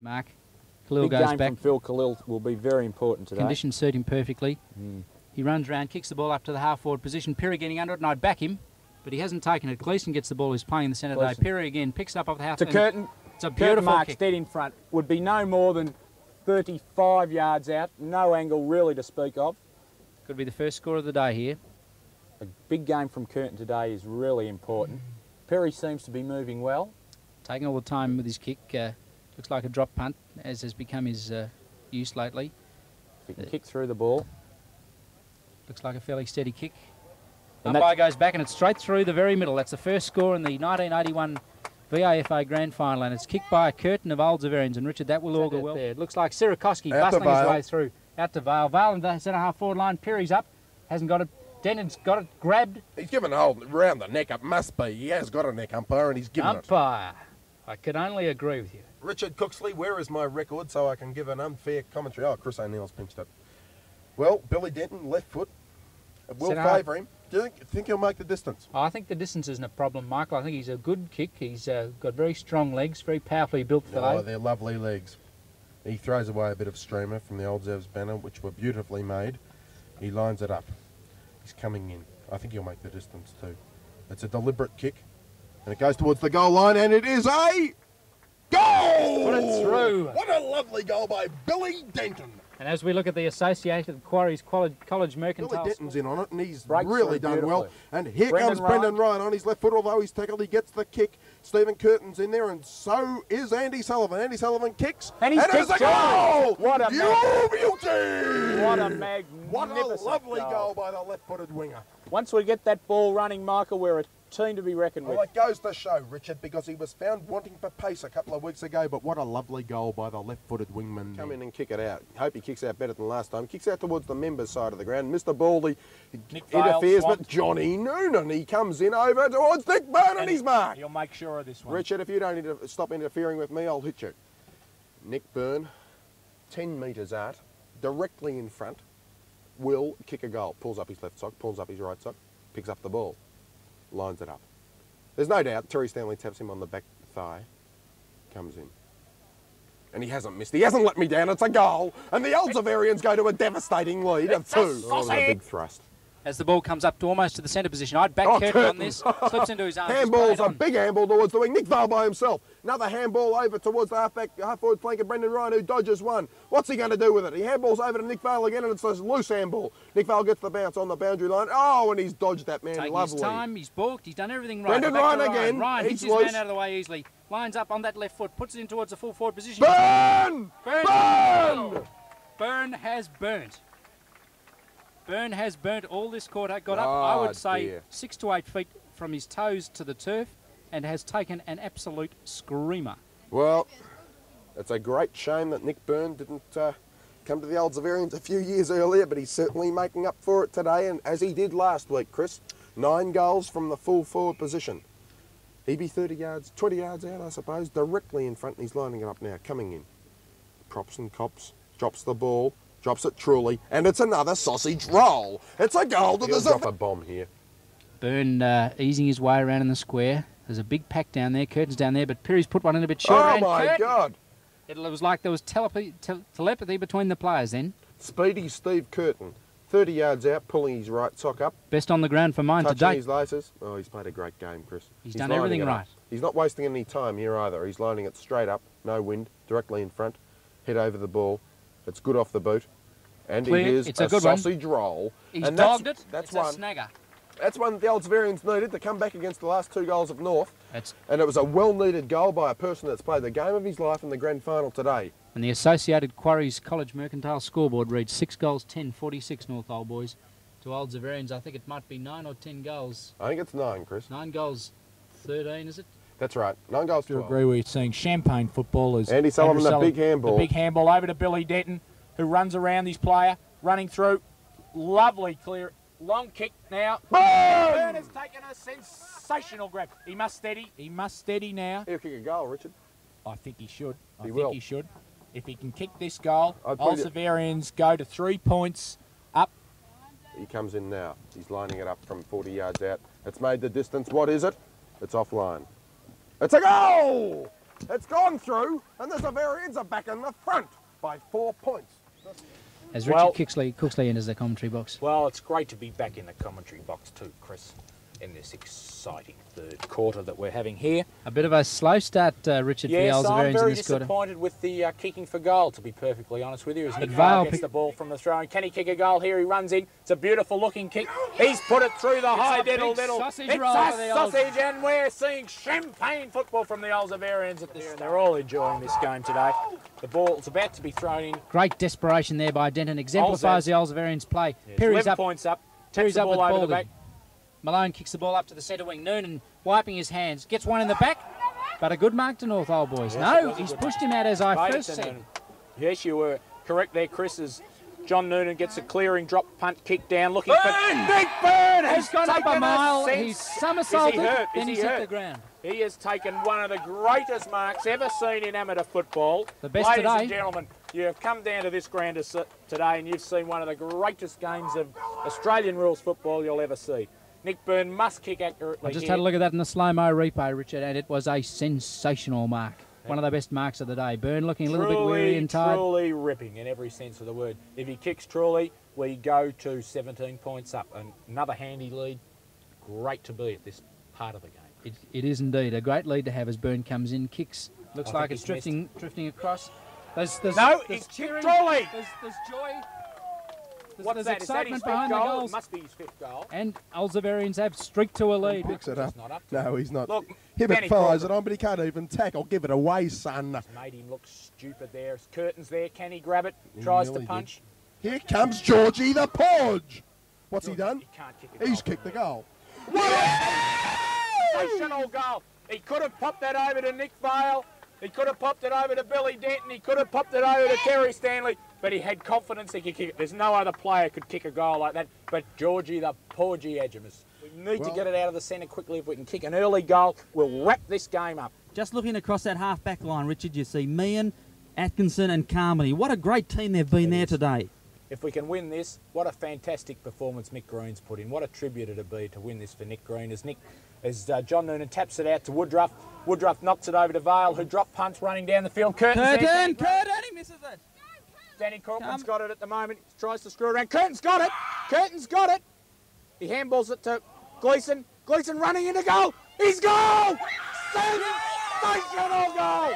Mark. Khalil Big goes game back. from Phil Khalil will be very important today. Conditions suit him perfectly. He runs around, kicks the ball up to the half-forward position. Pirrie getting under it, and I'd back him, but he hasn't taken it. Gleeson gets the ball. He's playing in the centre today. Pirrie again picks it up off the half. To Curtin. It's a beautiful marks kick. dead in front. Would be no more than 35 yards out. No angle really to speak of. Could be the first score of the day here. A big game from Curtin today is really important. Pirrie seems to be moving well. Taking all the time with his kick. Looks like a drop punt, as has become his use lately. If he can kick through the ball. Looks like a fairly steady kick. And Umpire goes back and it's straight through the very middle. That's the first score in the 1981 VAFA Grand Final, and it's kicked by a Curtin of Old Xaverians. And Richard, that will augur well. There. It looks like Sirakoski bustling his way through. Out to Vale. Vale in the centre half forward line. Pirrie's up. Hasn't got it. Denton's got it grabbed. He's given a hold round the neck. It must be. He has got a neck umpire and he's given it. Umpire. I can only agree with you. Richard Cooksley, where is my record so I can give an unfair commentary? Oh, Chris O'Neill's pinched it. Well, Billy Denton, left foot. It will favour him. Do you think he'll make the distance? I think the distance isn't a problem, Michael. I think he's a good kick. He's got very strong legs, very powerfully built fillet. Oh, they're lovely legs. He throws away a bit of streamer from the Old Xav's banner, which were beautifully made. He lines it up. He's coming in. I think he'll make the distance too. It's a deliberate kick, and it goes towards the goal line, and it is a goal! Put it through. What a lovely goal by Billy Denton. And as we look at the Associated Quarries College Mercantile... Billy Denton's in on it, and he's Breaks really done well. And here comes Brendan Ryan on his left foot, although he's tackled, he gets the kick. Stephen Curtin's in there, and so is Andy Sullivan. Andy Sullivan kicks, and he's kicked a goal! What a beauty! What a magnificent What a lovely goal by the left-footed winger. Once we get that ball running, Michael, we're a team to be reckoned with. Well, it goes to show, Richard, because he was found wanting for pace a couple of weeks ago, but what a lovely goal by the left-footed wingman. Come in and kick it out. Hope he kicks out better than last time. Kicks out towards the members' side of the ground. Mr. Baldy interferes, but Johnny Noonan, he comes in over towards Nick Burne and he's marked. He'll make sure of this one. Richard, if you don't stop interfering with me, I'll hit you. Nick Burne, 10 metres out, directly in front, will kick a goal. Pulls up his left sock, pulls up his right sock, picks up the ball, lines it up. There's no doubt Terry Stanley taps him on the back thigh, comes in. And he hasn't missed. He hasn't let me down. It's a goal. And the Old Xaverians go to a devastating lead of 2. Oh, a big thrust. As the ball comes up to almost to the centre position, I'd back Curtin on this. Slips into his arms. Handball's a big handball towards the wing. Nick Vale by himself. Another handball over towards the half-forward flank of Brendan Ryan, who dodges one. What's he going to do with it? He handballs over to Nick Vale again, and it's a loose handball. Nick Vale gets the bounce on the boundary line. Oh, and he's dodged that man. Taking lovely. His time, he's balked, he's done everything right. Brendan Ryan again. Ryan hits his man out of the way easily. Lines up on that left foot, puts it in towards the full forward position. Burne! Burne! Burne has burnt. Burne has burnt all this court. Got up, I would say, 6 to 8 feet from his toes to the turf, and has taken an absolute screamer. Well, it's a great shame that Nick Burne didn't come to the Old Xaverians a few years earlier, but he's certainly making up for it today, and as he did last week, Chris, 9 goals from the full forward position. He'd be 30 yards, 20 yards out, I suppose, directly in front, and he's lining it up now, coming in. Props and cops, drops the ball, drops it truly, and it's another sausage roll. It's a goal to the... He'll drop a bomb here. Burne easing his way around in the square. There's a big pack down there, Curtin's down there, but Pirrie's put one in a bit short. Oh my God! It was like there was telepathy between the players then. Speedy Steve Curtin, 30 yards out, pulling his right sock up. Best on the ground for mine touching today. His laces. Oh, he's played a great game, Chris. He's done everything right. He's not wasting any time here either. He's lining it straight up, no wind, directly in front, head over the ball. It's good off the boot. And Clear. It is it's a good sausage roll. He's and dogged it. That's it's one. A snagger. That's one the Old Xaverians needed to come back against the last 2 goals of North. And it was a well-needed goal by a person that's played the game of his life in the grand final today. And the Associated Quarries College Mercantile scoreboard reads 6 goals, 10, 46 North Old Boys. To Old Xaverians, I think it might be 9 or 10 goals. I think it's 9, Chris. 9 goals, 13, is it? That's right. 9 goals, 12. I agree with seeing champagne footballers. Andy Sullivan, the big handball. The big handball over to Billy Denton, who runs around this player, running through. Lovely clear. Long kick now. Burne has taken a sensational grab. He must steady. He must steady now. He'll kick a goal, Richard. I think he should. I He think will. he should. If he can kick this goal, Old Xaverians go to 3 points up. He comes in now. He's lining it up from 40 yards out. It's made the distance. What is it? It's offline. It's a goal! It's gone through, and the Xaverians are back in the front by 4 points. As Richard Cooksley enters the commentary box. Well, it's great to be back in the commentary box too, Chris, in this exciting third quarter that we're having here. A bit of a slow start, Richard, for the Old Xaverians in this quarter. Yes, I'm very disappointed with the kicking for goal, to be perfectly honest with you. As Nick Vale gets the ball from the throw, and can he kick a goal here? He runs in. It's a beautiful looking kick. He's put it through the high diddle. It's a sausage, and we're seeing champagne football from the Old Xaverians at this. They're all enjoying this game today. The ball's about to be thrown in. Great desperation there by Denton. Exemplifies the Old Xaverians play. Yes, Pirrie's 11 points up. Pirrie's up with over ball the back. Malone kicks the ball up to the centre wing. Noonan wiping his hands. Gets one in the back. But a good mark to North Old Boys. Yes, no, he's pushed him out as I first said. Noonan. Yes, you were correct there, Chris, as John Noonan gets a clearing drop punt kick down. Looking for Nick Burne. He's gone up a mile. He's somersaulted. Then he's hit the ground. He has taken one of the greatest marks ever seen in amateur football. The best Ladies today. and gentlemen, you have come down to this ground today and you've seen one of the greatest games of Australian rules football you'll ever see. Nick Burne must kick accurately. I just had a look at that in the slow-mo replay, Richard, and it was a sensational mark. One of the best marks of the day. Burne looking a little bit weary and tired. Truly ripping in every sense of the word. If he kicks truly, we go to 17 points up. Another handy lead. Great to be at this part of the game. It is indeed a great lead to have as Burne comes in, kicks. Looks like it's drifting across. There's it's cheering. truly. There's joy. What's that? Is that his fifth goal? It must be his fifth goal. And Old Xaverians have streaked to a lead. Picks it up. No, he's not. Look, Hibbert follows it on, but he can't even tackle. Give it away, son. It's made him look stupid there. His curtain's there. Can he grab it? Tries to punch. Here comes Georgie the Podge. What's he done? He can't kick it. He's kicked the goal. What a sensational goal. He could have popped that over to Nick Vale. He could have popped it over to Billy Denton. He could have popped it over to Kerry Stanley. But he had confidence he could kick it. There's no other player could kick a goal like that. But Georgie the Porgy Edgemus. We need to get it out of the centre quickly. If we can kick an early goal, we'll wrap this game up. Just looking across that half-back line, Richard, you see Meehan, Atkinson and Carmody. What a great team they've been there today. If we can win this, what a fantastic performance Mick Green's put in. What a tribute it'd be to win this for Nick Green. As John Noonan taps it out to Woodruff. Woodruff knocks it over to Vale, who drop punts running down the field. Curtin, he misses it. Danny Corcoran's got it at the moment. He tries to screw around. Curtin's got it. Curtin's got it. He handballs it to Gleeson. Gleeson running into goal. He's goal! Sensational goal!